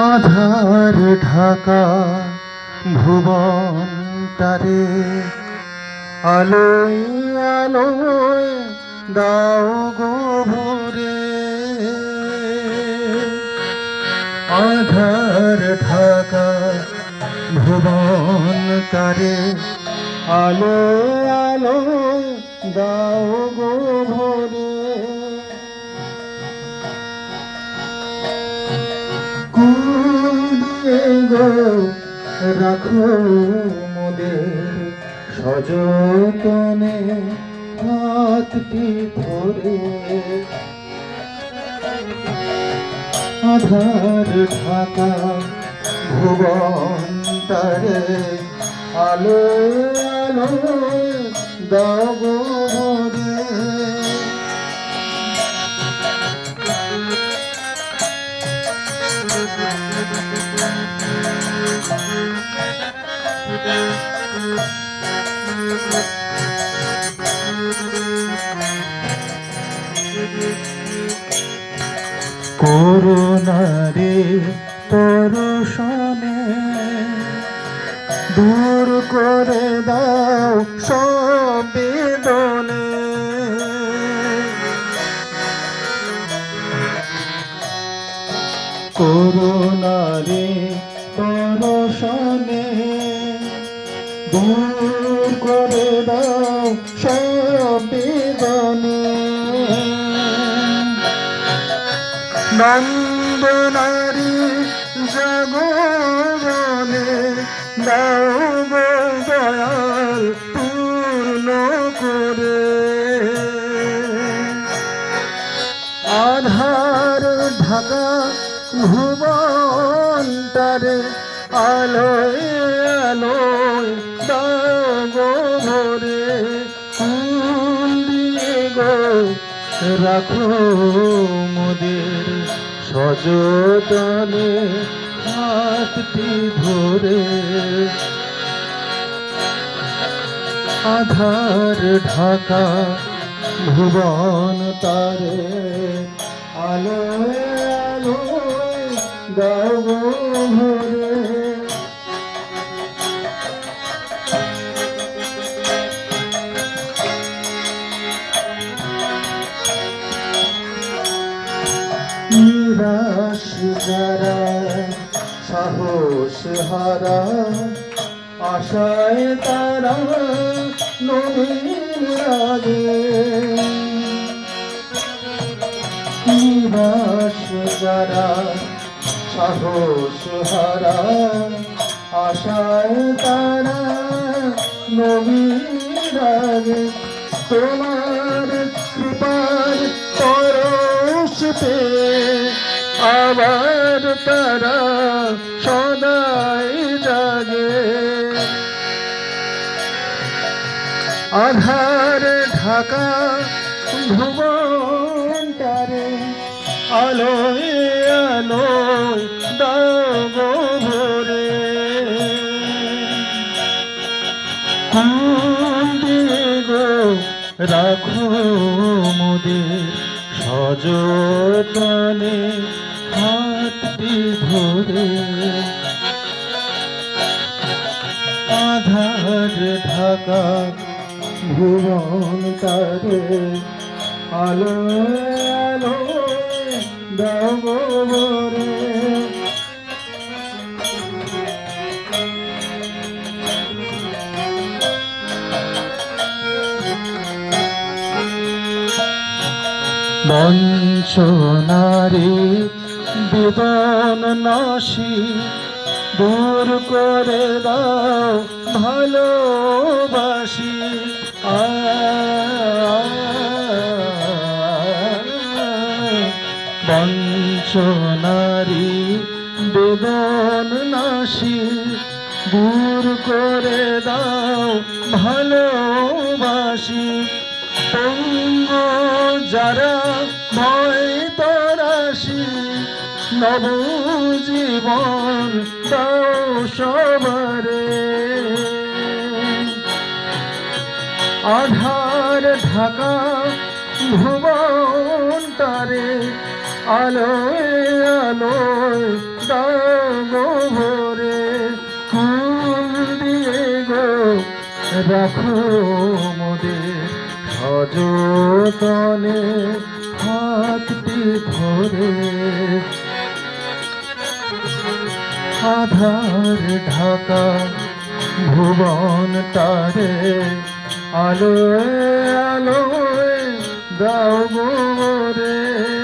আধার ঢাকা ভুবন তারে আলোয় আলোয় দাও গো ভোরে। আধার ঢাকা ভুবন তারে আলোয় আলোয় দাও গো ভোরে। গো রাখো মোদের সযতনে হাতটি ধরে। আধার ঢাকা ভুবন তারে আলো আলো দাও গো ভোরে। করুণারে পরশনে দূর করে দাও সব বেদনে। করুণারে পরশনে দূর করে দাও সব বেদনে। নন্দনারী জগবনে দাও গো দয়াল পূর্ণ করে। আধার ঢাকা ভুবন তারে আলোয় আলোয় দাও গো ভোরে। ফুল দিয়ে গো রাখো মোদের সযতনে হাতটি ধরে। আধার ঢাকা ভুবন তারে আলোয় আলোয় দাও গো ভোরে। নিরাশ যারা সাহস হারা আশায় তারা নবীন লাগে। নিরাশ যারা সাহস হারা আশায় তারা নবীন লাগে। তোমার কৃপার পরশ পেয়ে আবার তারা সদাই জাগে। আধার ঢাকা ভুবন তারে আলোয় আলোয় দাও গো ভোরে। ফুল দিয়ে গো রাখো মোদের সযতনে হাতটি ধরে। আধার ঢাকা ভুবন তারে আলোয় আলোয় দাও গো ভোরে। বঞ্চনারে বেদন নাশী দূর করে দাও ভালোবাসি। বঞ্চনারি বেদন নাশী দূর করে দাও ভালোবাসি। পঙ্গ যারা ভয় তরাসি নব জীবন দাও সবারে। আধার ঢাকা ভুবন তারে আলোয় আলোয় দাও গো ভরে, ফুল দিয়ে গো রাখো মোদের সযতনে হাতটি ধরে। আধার ঢাকা ভুবন তারে আলোয় আলোয় দাও গো রে।